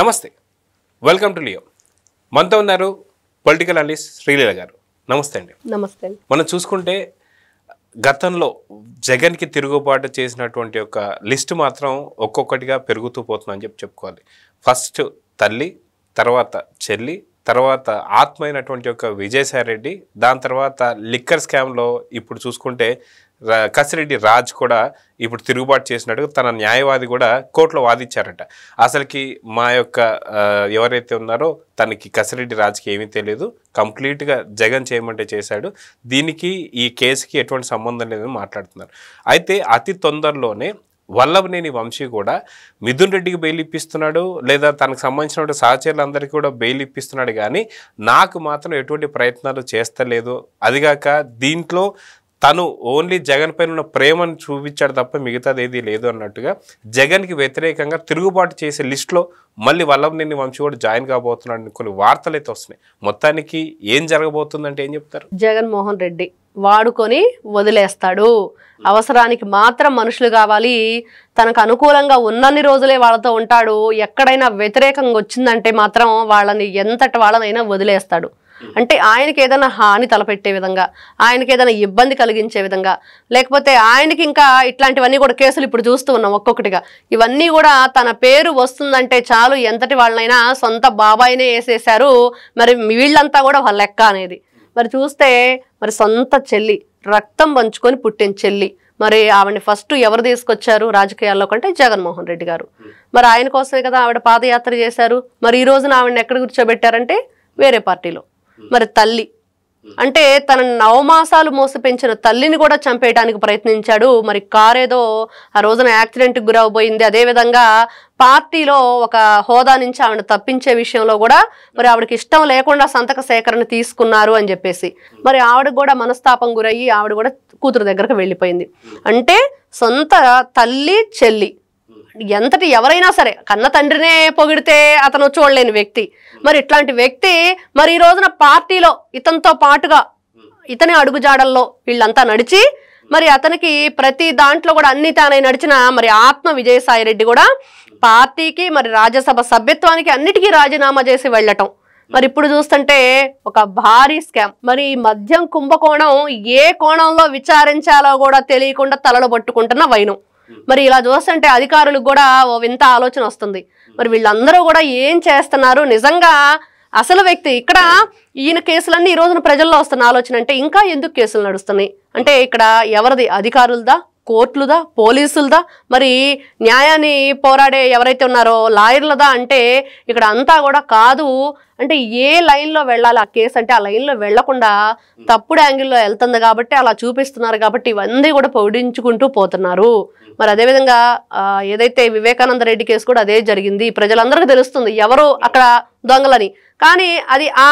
నమస్తే, welcome to Leo. మనతో ఉన్నారు పొలిటికల్ అనలిస్ట్ శ్రీలీల గారు. నమస్తే అండి. నమస్తే. మనం చూసుకుంటే గతంలో జగన్కి తిరుగుబాటు చేసినటువంటి ఒక లిస్ట్ మాత్రం ఒక్కొక్కటిగా పెరుగుతూ పోతుందని చెప్పుకోవాలి. ఫస్ట్ తల్లి, తర్వాత చెల్లి, తర్వాత ఆత్మ అయినటువంటి ఒక విజయసాయి రెడ్డి, దాని తర్వాత లిక్కర్ స్కామ్లో ఇప్పుడు చూసుకుంటే కసిరెడ్డి రాజ్ కూడా ఇప్పుడు తిరుగుబాటు చేసినట్టు తన న్యాయవాది కూడా కోర్టులో వాదించారట. అసలుకి మా యొక్క ఎవరైతే ఉన్నారో తనకి కసిరెడ్డి రాజ్కి ఏమీ తెలియదు, కంప్లీట్గా జగన్ చేయమంటే చేశాడు, దీనికి ఈ కేసుకి ఎటువంటి సంబంధం లేదని మాట్లాడుతున్నారు. అయితే అతి తొందరలోనే వల్లభనేని వంశీ కూడా మిథున్ రెడ్డికి బెయిల్ ఇప్పిస్తున్నాడు, లేదా తనకు సంబంధించిన సహచరులందరికీ కూడా బెయిల్ ఇప్పిస్తున్నాడు, కానీ నాకు మాత్రం ఎటువంటి ప్రయత్నాలు చేస్తలేదు. అదిగాక దీంట్లో తను ఓన్లీ జగన్ పైన ఉన్న ప్రేమను చూపించాడు తప్ప మిగతాది ఏదీ లేదు అన్నట్టుగా జగన్కి వ్యతిరేకంగా తిరుగుబాటు చేసే లిస్టులో మళ్ళీ వల్లభనేని వంశీ కూడా జాయిన్ కాబోతున్నాడు కొన్ని వార్తలు అయితే వస్తున్నాయి. మొత్తానికి ఏం జరగబోతుందంటే ఏం చెప్తారు? జగన్మోహన్ రెడ్డి వాడుకొని వదిలేస్తాడు. అవసరానికి మాత్రం మనుషులు కావాలి, తనకు అనుకూలంగా ఉన్నన్ని రోజులే వాళ్ళతో ఉంటాడు. ఎక్కడైనా వ్యతిరేకంగా వచ్చిందంటే మాత్రం వాళ్ళని ఎంతటి వాళ్ళనైనా వదిలేస్తాడు. అంటే ఆయనకి ఏదైనా హాని తలపెట్టే విధంగా, ఆయనకి ఏదైనా ఇబ్బంది కలిగించే విధంగా, లేకపోతే ఆయనకి ఇంకా ఇట్లాంటివన్నీ కూడా కేసులు ఇప్పుడు చూస్తూ ఉన్నాం ఒక్కొక్కటిగా. ఇవన్నీ కూడా తన పేరు వస్తుందంటే చాలు ఎంతటి వాళ్ళనైనా సొంత బాబాయినే వేసేశారు. మరి వీళ్ళంతా కూడా వాళ్ళ లెక్క అనేది మరి చూస్తే మరి సొంత చెల్లి, రక్తం పంచుకొని పుట్టిన చెల్లి, మరి ఆవిడని ఫస్ట్ ఎవరు తీసుకొచ్చారు రాజకీయాల్లో కంటే జగన్మోహన్ రెడ్డి గారు. మరి ఆయన కోసమే కదా ఆవిడ పాదయాత్ర చేశారు. మరి ఈ రోజున ఆవిడని ఎక్కడ కూర్చోబెట్టారంటే వేరే పార్టీలో. మరి తల్లి అంటే తన నవమాసాలు మోసి పెంచిన తల్లిని కూడా చంపేయడానికి ప్రయత్నించాడు. మరి కారు ఏదో ఆ రోజున యాక్సిడెంట్కి గురవబోయింది. అదేవిధంగా పార్టీలో ఒక హోదా నుంచి ఆవిడ తప్పించే విషయంలో కూడా మరి ఆవిడకి ఇష్టం లేకుండా సంతక సేకరణ తీసుకున్నారు అని చెప్పేసి మరి ఆవిడకు కూడా మనస్తాపం గురయ్యి ఆవిడ కూడా కూతురు దగ్గరకు వెళ్ళిపోయింది. అంటే సొంత తల్లి చెల్లి ఎంతటి ఎవరైనా సరే కన్న తండ్రినే పొగిడితే అతను చూడలేని వ్యక్తి. మరి ఇట్లాంటి వ్యక్తి మరి ఈ రోజున పార్టీలో ఇతనితో పాటుగా ఇతని అడుగుజాడల్లో వీళ్ళంతా నడిచి మరి అతనికి ప్రతి దాంట్లో కూడా అన్ని తానై నడిచిన మరి ఆత్మ విజయసాయి రెడ్డి కూడా పార్టీకి మరి రాజ్యసభ సభ్యత్వానికి అన్నిటికీ రాజీనామా చేసి వెళ్ళటం. మరి ఇప్పుడు చూస్తుంటే ఒక భారీ స్కామ్. మరి మద్యం కుంభకోణం ఏ కోణంలో విచారించాలో కూడా తెలియకుండా తలలు పట్టుకుంటున్న వైనం. మరి ఇలా చూస్తుంటే అధికారులకు కూడా ఓ వింత ఆలోచన వస్తుంది. మరి వీళ్ళందరూ కూడా ఏం చేస్తున్నారు? నిజంగా అసలు వ్యక్తి ఇక్కడ ఈయన కేసులన్నీ ఈ రోజున ప్రజల్లో వస్తున్న ఆలోచన అంటే ఇంకా ఎందుకు కేసులు నడుస్తున్నాయి అంటే ఇక్కడ ఎవరిది? అధికారులదా, కోర్టులదా, పోలీసులదా, మరి న్యాయాన్ని పోరాడే ఎవరైతే ఉన్నారో లాయర్లదా అంటే ఇక్కడ అంతా కూడా కాదు. అంటే ఏ లైన్లో వెళ్ళాలి ఆ కేసు అంటే ఆ లైన్లో వెళ్లకుండా తప్పుడు యాంగిల్లో వెళ్తుంది కాబట్టి అలా చూపిస్తున్నారు. కాబట్టి ఇవన్నీ కూడా పొడిగించుకుంటూ పోతున్నారు. మరి అదేవిధంగా ఏదైతే వివేకానంద రెడ్డి కేసు కూడా అదే జరిగింది. ప్రజలందరికీ తెలుస్తుంది ఎవరు అక్కడ దొంగలని, కానీ అది ఆ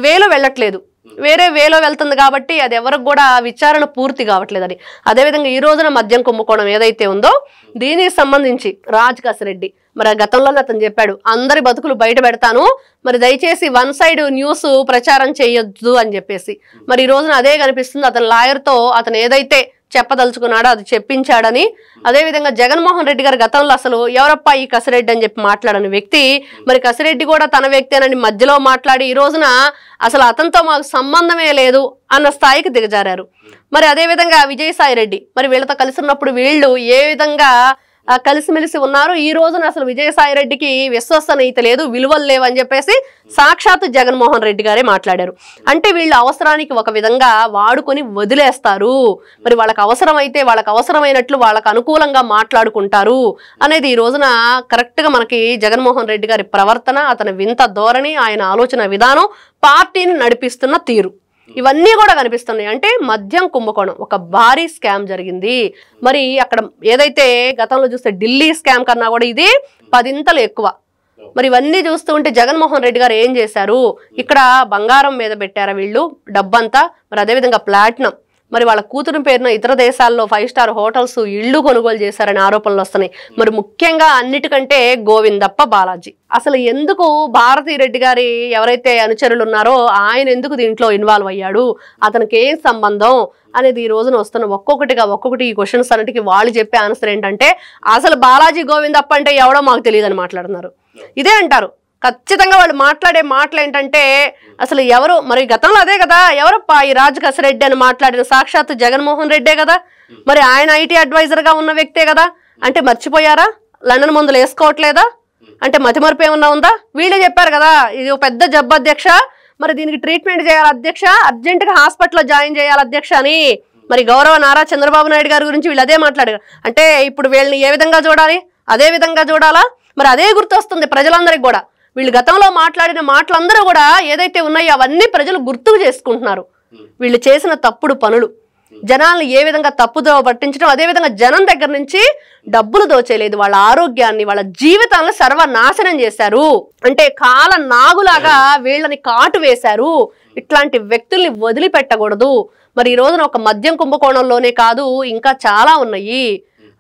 వేలో వెళ్ళట్లేదు, వేరే వేలో వెళ్తుంది కాబట్టి అది ఎవరికి కూడా విచారణ పూర్తి కావట్లేదు అని. అదేవిధంగా ఈ రోజున మద్యం కుంభకోణం ఏదైతే ఉందో దీనికి సంబంధించి రాజ్ కసిరెడ్డి మరి గతంలోనే అతను చెప్పాడు అందరి బతుకులు బయట పెడతాను, మరి దయచేసి వన్ సైడ్ న్యూస్ ప్రచారం చేయొద్దు అని చెప్పేసి. మరి ఈ రోజున అదే కనిపిస్తుంది. అతని లాయర్తో అతను ఏదైతే చెప్పదలుచుకున్నాడో అది చెప్పించాడని. అదేవిధంగా జగన్మోహన్ రెడ్డి గారు గతంలో అసలు ఎవరప్పా ఈ కసిరెడ్డి అని చెప్పి మాట్లాడని వ్యక్తి మరి కసిరెడ్డి కూడా తన వ్యక్తేనని మధ్యలో మాట్లాడి ఈ రోజున అసలు అతనితో మాకు సంబంధమే లేదు అన్న స్థాయికి దిగజారారు. మరి అదేవిధంగా విజయసాయి రెడ్డి మరి వీళ్ళతో కలిసి ఉన్నప్పుడు వీళ్ళు ఏ విధంగా కలిసిమెలిసి ఉన్నారు. ఈ రోజున అసలు విజయసాయి రెడ్డికి విశ్వసనీయత లేదు, విలువలు లేవని చెప్పేసి సాక్షాత్తు జగన్మోహన్ రెడ్డి గారే మాట్లాడారు. అంటే వీళ్ళు అవసరానికి ఒక విధంగా వాడుకొని వదిలేస్తారు. మరి వాళ్ళకి అవసరమైతే వాళ్ళకి అవసరమైనట్లు వాళ్ళకు అనుకూలంగా మాట్లాడుకుంటారు అనేది ఈ రోజున కరెక్ట్గా మనకి జగన్మోహన్ రెడ్డి గారి ప్రవర్తన, అతని వింత ధోరణి, ఆయన ఆలోచన విధానం, పార్టీని నడిపిస్తున్న తీరు ఇవన్నీ కూడా కనిపిస్తున్నాయి. అంటే మద్యం కుంభకోణం ఒక భారీ స్కామ్ జరిగింది. మరి అక్కడ ఏదైతే గతంలో చూస్తే ఢిల్లీ స్కామ్ కన్నా కూడా ఇది 10 ఎక్కువ. మరి ఇవన్నీ చూస్తూ ఉంటే జగన్మోహన్ రెడ్డి గారు ఏం చేశారు? ఇక్కడ బంగారం మీద పెట్టారా వీళ్ళు డబ్బంతా, మరి అదేవిధంగా ప్లాటినం, మరి వాళ్ళ కూతురు పేరున ఇతర దేశాల్లో 5 స్టార్ హోటల్స్ ఇళ్లు కొనుగోలు చేశారని ఆరోపణలు వస్తున్నాయి. మరి ముఖ్యంగా అన్నిటికంటే గోవిందప్ప బాలాజీ అసలు ఎందుకు భారతీ రెడ్డి గారి ఎవరైతే అనుచరులు ఉన్నారో ఆయన ఎందుకు దీంట్లో ఇన్వాల్వ్ అయ్యాడు, అతనికి ఏం సంబంధం అనేది ఈ రోజున వస్తున్న ఒక్కొక్కటి ఈ క్వశ్చన్స్ అన్నిటికీ వాళ్ళు చెప్పే ఆన్సర్ ఏంటంటే అసలు బాలాజీ గోవిందప్ప అంటే ఎవడో మాకు తెలియదని మాట్లాడుతున్నారు. ఇదే అంటారు. ఖచ్చితంగా వాళ్ళు మాట్లాడే మాటలు ఏంటంటే అసలు ఎవరు మరి గతంలో అదే కదా, ఎవరప్ప ఈ రాజు కసిరెడ్డి అని మాట్లాడిన సాక్షాత్తు జగన్మోహన్ రెడ్డే కదా, మరి ఆయన ఐటీ అడ్వైజర్గా ఉన్న వ్యక్తే కదా. అంటే మర్చిపోయారా? లండన్ మందులు వేసుకోవట్లేదా? అంటే మతిమరుపు ఏమన్నా ఉందా? వీళ్ళే చెప్పారు కదా, ఇది ఒక పెద్ద జబ్బు అధ్యక్ష, మరి దీనికి ట్రీట్మెంట్ చేయాలి అధ్యక్ష, అర్జెంటుగా హాస్పిటల్లో జాయిన్ చేయాలి అధ్యక్ష అని మరి గౌరవ నారా చంద్రబాబు నాయుడు గారి గురించి వీళ్ళు అదే మాట్లాడారు. అంటే ఇప్పుడు వీళ్ళని ఏ విధంగా చూడాలి? అదే విధంగా చూడాలా? మరి అదే గుర్తొస్తుంది ప్రజలందరికీ కూడా. వీళ్ళు గతంలో మాట్లాడిన మాటలందరూ కూడా ఏదైతే ఉన్నాయో అవన్నీ ప్రజలు గుర్తుకు చేసుకుంటున్నారు. వీళ్ళు చేసిన తప్పుడు పనులు జనాలను ఏ విధంగా తప్పుదో పట్టించడం, అదేవిధంగా జనం దగ్గర నుంచి డబ్బులు దోచేయలేదు, వాళ్ళ ఆరోగ్యాన్ని వాళ్ళ జీవితాలను సర్వనాశనం చేశారు. అంటే కాల నాగులాగా వీళ్ళని కాటు వేశారు. ఇట్లాంటి వ్యక్తుల్ని వదిలిపెట్టకూడదు. మరి ఈ రోజున ఒక మద్యం కుంభకోణంలోనే కాదు, ఇంకా చాలా ఉన్నాయి.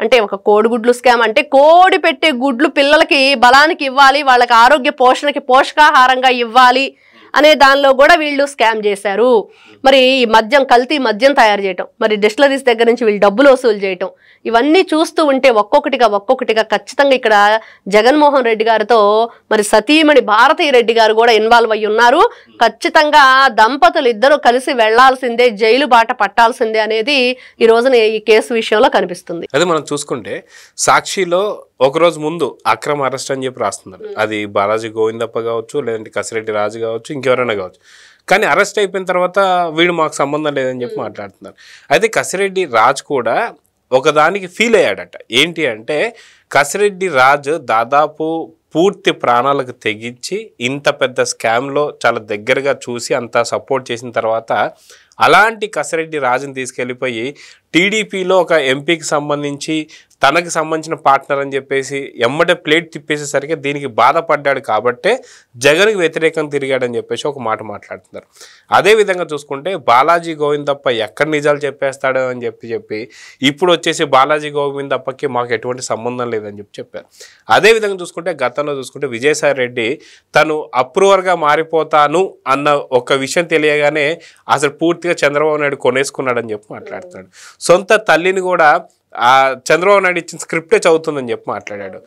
అంటే ఒక కోడిగుడ్లు స్కామ్, అంటే కోడి పెట్టే గుడ్లు పిల్లలకి బలానికి ఇవ్వాలి, వాళ్ళకి ఆరోగ్య పోషణకి పోషకాహారంగా ఇవ్వాలి అనే దానిలో కూడా వీళ్ళు స్కామ్ చేశారు. మరి ఈ మద్యం కల్తీ మద్యం తయారు చేయటం, మరి డిస్టిలరీస్ దగ్గర నుంచి వీళ్ళు డబ్బులు వసూలు చేయటం, ఇవన్నీ చూస్తూ ఉంటే ఒక్కొక్కటిగా ఖచ్చితంగా ఇక్కడ జగన్మోహన్ రెడ్డి గారితో మరి సతీమణి భారతీ రెడ్డి గారు కూడా ఇన్వాల్వ్ అయ్యి ఉన్నారు. ఖచ్చితంగా దంపతులు ఇద్దరు కలిసి వెళ్లాల్సిందే, జైలు బాట పట్టాల్సిందే అనేది ఈ రోజున ఈ కేసు విషయంలో కనిపిస్తుంది. అదే మనం చూసుకుంటే సాక్షిలో ఒకరోజు ముందు అక్రమ అరెస్ట్ అని చెప్పి రాస్తున్నారు. అది బాలాజీ గోవిందప్ప కావచ్చు, లేదంటే కసిరెడ్డి రాజు కావచ్చు, ఇంకెవరైనా కావచ్చు. కానీ అరెస్ట్ అయిపోయిన తర్వాత వీడు మాకు సంబంధం లేదని చెప్పి మాట్లాడుతున్నారు. అయితే కసిరెడ్డి రాజు కూడా ఒకదానికి ఫీల్ అయ్యాడట. ఏంటి అంటే కసిరెడ్డి రాజు దాదాపు పూర్తి ప్రాణాలకు తెగించి ఇంత పెద్ద స్కామ్లో చాలా దగ్గరగా చూసి అంత సపోర్ట్ చేసిన తర్వాత అలాంటి కసిరెడ్డి రాజుని తీసుకెళ్ళిపోయి టీడీపీలో ఒక ఎంపీకి సంబంధించి తనకు సంబంధించిన పార్ట్నర్ అని చెప్పేసి ఎమ్మటే ప్లేట్ తిప్పేసేసరికి దీనికి బాధపడ్డాడు కాబట్టే జగన్కి వ్యతిరేకంగా తిరిగాడని చెప్పేసి ఒక మాట మాట్లాడుతున్నారు. అదేవిధంగా చూసుకుంటే బాలాజీ గోవిందప్ప ఎక్కడ నిజాలు చెప్పేస్తాడో అని చెప్పి ఇప్పుడు వచ్చేసి బాలాజీ గోవిందప్పకి మాకు ఎటువంటి సంబంధం లేదని చెప్పారు. అదేవిధంగా చూసుకుంటే గతంలో చూసుకుంటే విజయసాయి రెడ్డి తను అప్రూవర్గా మారిపోతాను అన్న ఒక విషయం తెలియగానే అసలు పూర్తిగా చంద్రబాబు నాయుడు కొనేసుకున్నాడని చెప్పి మాట్లాడుతున్నాడు. సొంత తల్లిని కూడా ఆ చంద్రబాబు నాయుడు ఇచ్చిన స్క్రిప్టే చదువుతుందని చెప్పి మాట్లాడాడు.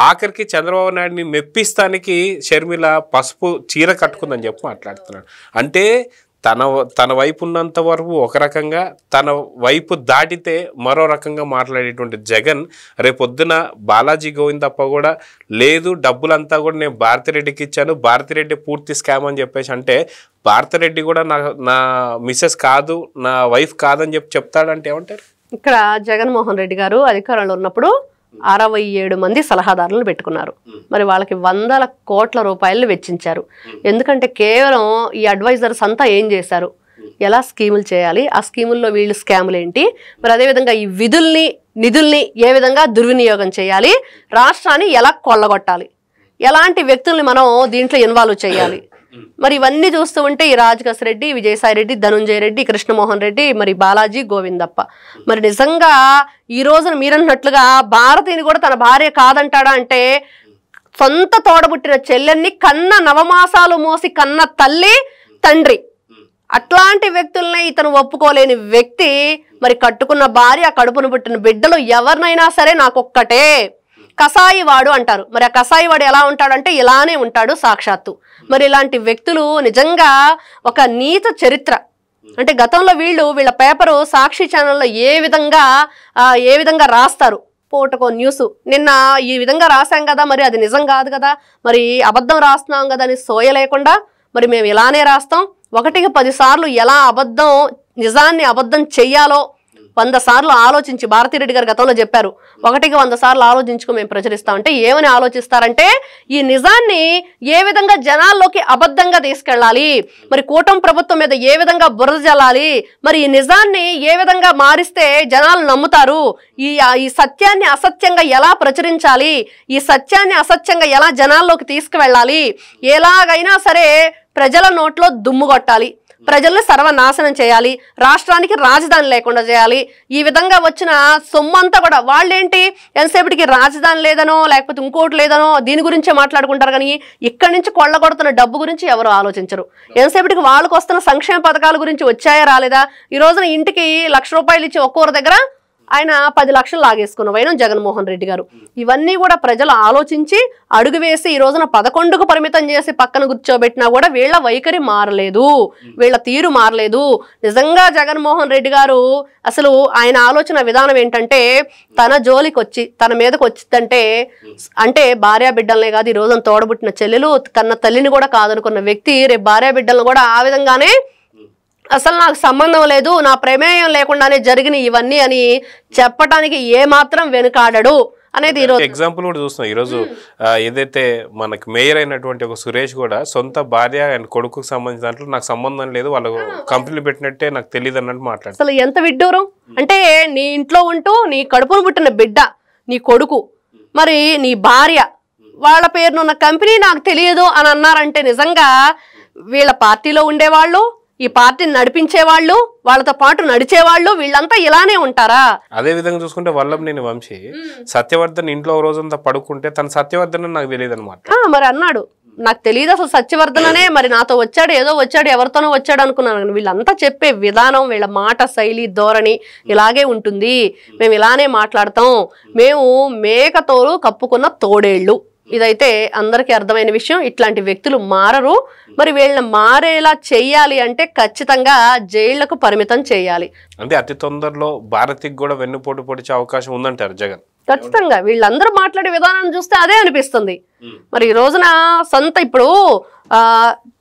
ఆఖరికి చంద్రబాబు నాయుడిని మెప్పిస్తానికి షర్మిల పసుపు చీర కట్టుకుందని చెప్పి మాట్లాడుతున్నాడు. అంటే తన వైపు ఉన్నంత వరకు ఒక రకంగా, తన వైపు దాటితే మరో రకంగా మాట్లాడేటువంటి జగన్ రేపొద్దున బాలాజీ గోవిందప్ప కూడా లేదు, డబ్బులంతా కూడా నేను భారతిరెడ్డికి ఇచ్చాను, భారతిరెడ్డి పూర్తి స్కామ్ అని చెప్పేసి అంటే భారతిరెడ్డి కూడా నా మిస్సెస్ కాదు, నా వైఫ్ కాదని చెప్తాడంటే ఏమంటారు? ఇక్కడ జగన్మోహన్ రెడ్డి గారు అధికారంలో ఉన్నప్పుడు 67 మంది సలహాదారులను పెట్టుకున్నారు. మరి వాళ్ళకి 100 కోట్ల రూపాయలు వెచ్చించారు. ఎందుకంటే కేవలం ఈ అడ్వైజర్స్ అంతా ఏం చేశారు, ఎలా స్కీములు చేయాలి, ఆ స్కీముల్లో వీళ్ళు స్కాములు ఏంటి, మరి అదేవిధంగా ఈ నిధుల్ని ఏ విధంగా దుర్వినియోగం చేయాలి, రాష్ట్రాన్ని ఎలా కొల్లగొట్టాలి, ఎలాంటి వ్యక్తుల్ని మనం దీంట్లో ఇన్వాల్వ్ చేయాలి, మరి ఇవన్నీ చూస్తూ ఉంటే ఈ రాజకస్ రెడ్డి, విజయసాయి రెడ్డి, ధనుంజయ రెడ్డి, కృష్ణమోహన్ రెడ్డి, మరి బాలాజీ గోవిందప్ప, మరి నిజంగా ఈ రోజున మీరన్నట్లుగా భారతిని కూడా తన భార్య కాదంటాడా అంటే సొంత తోడబుట్టిన చెల్లెన్ని కన్న నవమాసాలు మోసి కన్న తల్లి తండ్రి, అట్లాంటి వ్యక్తుల్ని ఇతను ఒప్పుకోలేని వ్యక్తి మరి కట్టుకున్న భార్య, కడుపును పుట్టిన బిడ్డలు ఎవరినైనా సరే నాకొక్కటే కసాయి వాడు అంటారు. మరి ఆ కసాయి వాడు ఎలా ఉంటాడంటే ఇలానే ఉంటాడు సాక్షాత్తు. మరి ఇలాంటి వ్యక్తులు నిజంగా ఒక నీత చరిత్ర. అంటే గతంలో వీళ్ళ పేపరు సాక్షి ఛానల్లో ఏ విధంగా రాస్తారు, పూటకో న్యూస్ నిన్న ఈ విధంగా రాసాం కదా, మరి అది నిజం కాదు కదా, మరి అబద్ధం రాస్తున్నాం కదా అని సోయ లేకుండా మరి మేము ఇలానే రాస్తాం, 1కి 10 సార్లు ఎలా నిజాన్ని అబద్ధం చెయ్యాలో 100 సార్లు ఆలోచించి, భారతిరెడ్డి గారు గతంలో చెప్పారు 1కి 100 సార్లు ఆలోచించుకో మేము ప్రచురిస్తామంటే ఏమని ఆలోచిస్తారంటే ఈ నిజాన్ని ఏ విధంగా జనాల్లోకి అబద్ధంగా తీసుకెళ్ళాలి, మరి కూటమి ప్రభుత్వం మీద ఏ విధంగా బురద జల్లాలి, మరి ఈ నిజాన్ని ఏ విధంగా మారిస్తే జనాలు నమ్ముతారు, ఈ సత్యాన్ని అసత్యంగా ఎలా ప్రచురించాలి, ఈ సత్యాన్ని అసత్యంగా ఎలా జనాల్లోకి తీసుకువెళ్ళాలి, ఎలాగైనా సరే ప్రజల నోట్లో దుమ్ము కొట్టాలి, ప్రజల్ని సర్వనాశనం చేయాలి, రాష్ట్రానికి రాజధాని లేకుండా చేయాలి, ఈ విధంగా వచ్చిన సొమ్మంతా కూడా వాళ్ళేంటి ఎంతసేపటికి రాజధాని లేదనో లేకపోతే ఇంకోటి లేదనో దీని గురించే మాట్లాడుకుంటారు. కానీ ఇక్కడి నుంచి కొల్లగొడుతున్న డబ్బు గురించి ఎవరు ఆలోచించరు. ఎంతసేపటికి వాళ్ళకు వస్తున్న సంక్షేమ పథకాల గురించి వచ్చాయా రాలేదా, ఈ రోజున ఇంటికి 1,00,000 రూపాయలు ఇచ్చి ఒక్కొక్కరి దగ్గర ఆయన 10 లక్షలు లాగేసుకున్న వైనం జగన్మోహన్ రెడ్డి గారు. ఇవన్నీ కూడా ప్రజలు ఆలోచించి అడుగు వేసి ఈ రోజున 11కు పరిమితం చేసి పక్కన కూర్చోబెట్టినా కూడా వీళ్ళ వైఖరి మారలేదు, వీళ్ళ తీరు మారలేదు. నిజంగా జగన్మోహన్ రెడ్డి గారు అసలు ఆయన ఆలోచన విధానం ఏంటంటే తన జోలికి వచ్చి తన మీదకి వచ్చిందంటే అంటే భార్యా బిడ్డలనే కాదు, ఈ రోజున తోడబుట్టిన చెల్లెలు కన్న తల్లిని కూడా కాదనుకున్న వ్యక్తి రేపు భార్యా బిడ్డలను కూడా ఆ విధంగానే అసలు నాకు సంబంధం లేదు, నా ప్రమేయం లేకుండానే జరిగిన ఇవన్నీ అని చెప్పడానికి ఏమాత్రం వెనుకాడడు అనేది ఈరోజు ఎగ్జాంపుల్ కూడా చూస్తున్నాం. ఈరోజు ఏదైతే మనకి మేయర్ అయినటువంటి ఒక సురేష్ కూడా సొంత భార్య అండ్ కొడుకుకు సంబంధించిన దాంట్లో నాకు సంబంధం లేదు, వాళ్ళు కంపెనీలు పెట్టినట్టే నాకు తెలియదు అన్నట్టు మాట్లాడు. అసలు ఎంత విడ్డూరం అంటే నీ ఇంట్లో ఉంటూ నీ కడుపును పుట్టిన బిడ్డ, నీ కొడుకు, మరి నీ భార్య వాళ్ళ పేరునున్న కంపెనీ నాకు తెలియదు అని అన్నారంటే నిజంగా వీళ్ళ పార్టీలో ఉండేవాళ్ళు, ఈ పార్టీని నడిపించేవాళ్ళు, వాళ్ళతో పాటు నడిచేవాళ్ళు వీళ్ళంతా ఇలానే ఉంటారా? అదే విధంగా చూసుకుంటే వల్లభనేని వంశీ సత్యవర్ధన్ ఇంట్లో రోజంతా పడుకుంటే తన సత్యవర్ధన్ నాకు తెలియదు అనమాట. మరి అన్నాడు నాకు తెలియదు అసలు సత్యవర్ధననే, మరి నాతో వచ్చాడు, ఏదో వచ్చాడు, ఎవరితోనో వచ్చాడు అనుకున్నాను. వీళ్ళంతా చెప్పే విధానం, వీళ్ళ మాట శైలి, ధోరణి ఇలాగే ఉంటుంది. మేము ఇలానే మాట్లాడతాం, మేము మేకతోలు కప్పుకున్న తోడేళ్ళు. ఇదైతే అందరికీ అర్థమైన విషయం. ఇట్లాంటి వ్యక్తులు మారరు. మరి వీళ్ళని మారేలా చెయ్యాలి అంటే ఖచ్చితంగా జైళ్లకు పరిమితం చేయాలి. అంటే అతి తొందరలో భారతికి కూడా వెన్నుపోటు పొడిచే అవకాశం ఉందంటారు జగన్. ఖచ్చితంగా వీళ్ళందరూ మాట్లాడే విధానం చూస్తే అదే అనిపిస్తుంది. మరి ఈ రోజున సొంత ఇప్పుడు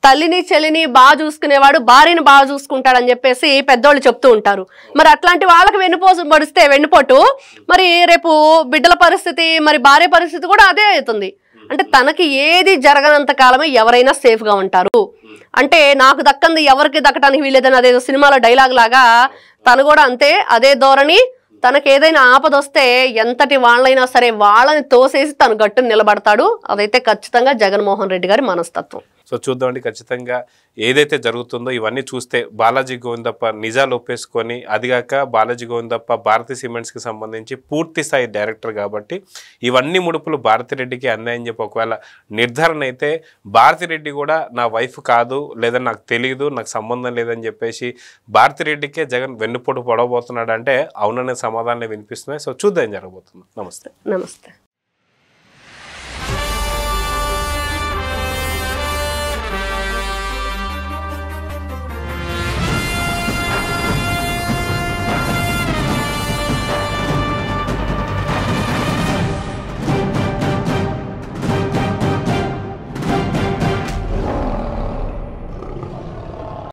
తల్లిని చెల్లిని బాగా చూసుకునేవాడు భార్యని బాగా చూసుకుంటాడని చెప్పేసి పెద్దోళ్ళు చెప్తూ ఉంటారు. మరి అట్లాంటి వాళ్ళకి పడిస్తే వెన్నుపోటు, మరి రేపు బిడ్డల పరిస్థితి, మరి భార్య పరిస్థితి కూడా అదే అవుతుంది. అంటే తనకి ఏది జరగనంత కాలమే ఎవరైనా సేఫ్గా ఉంటారు. అంటే నాకు దక్కంది ఎవరికి దక్కడానికి వీలేదని అదేదో సినిమాలో డైలాగ్ లాగా తను కూడా అంతే, అదే ధోరణి. తనకు ఏదైనా ఆపద వస్తే ఎంతటి వాళ్ళైనా సరే వాళ్ళని తోసేసి తను గట్టును నిలబడతాడు. అదైతే ఖచ్చితంగా జగన్మోహన్ రెడ్డి గారి మనస్తత్వం. సో చూద్దామండి ఖచ్చితంగా ఏదైతే జరుగుతుందో ఇవన్నీ చూస్తే బాలాజీ గోవిందప్ప నిజాలు ఒప్పేసుకొని, అదిగాక బాలాజీ గోవిందప్ప భారతీ సిమెంట్స్కి సంబంధించి పూర్తి స్థాయి డైరెక్టర్ కాబట్టి ఇవన్నీ ముడుపులు భారతిరెడ్డికి అందాయని చెప్పి ఒకవేళ నిర్ధారణ అయితే భారతిరెడ్డి కూడా నా వైఫ్ కాదు, లేదా నాకు తెలియదు, నాకు సంబంధం లేదని చెప్పేసి భారతిరెడ్డికే జగన్ వెన్నుపోటు పొడవబోతున్నాడు అంటే అవుననే సమాధానం వినిపిస్తున్నాయి. సో చూద్దాం ఏం జరగబోతుంది. నమస్తే.